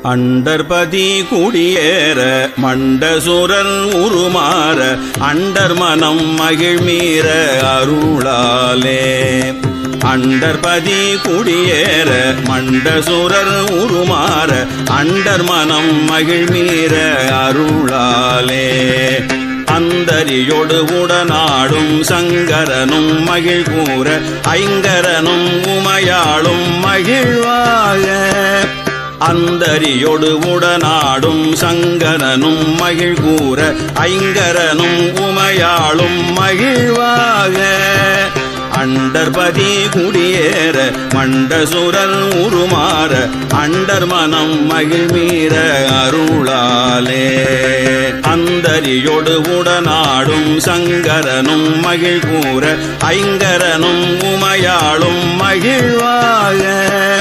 அண்டர்பதி குடியேற மண்டசுரன் உருமாற அண்டர் மனம் மகிழ்மீற அருளாலே. அண்டர்பதி குடியேற மண்டசுரர் உருமாற அண்டர் மனம் மகிழ்மீற அருளாலே. அந்தரியோடு உடனாடும் சங்கரனும் மகிழ் கூற ஐங்கரனும் உமையாளும் மகிழ்வாக. அந்தரியோடு உடனாடும் சங்கரனும் மகிழ் கூற ஐங்கரனும் உமையாளும் மகிழ்வாக. அண்டர்பதி குடியேற மண்டசுரர் உருமாற அண்டர் மனம் மகிழ்மீற அருளாலே. அந்தரியோடு உடனாடும் சங்கரனும் மகிழ் கூற ஐங்கரனும் உமையாளும் மகிழ்வாக.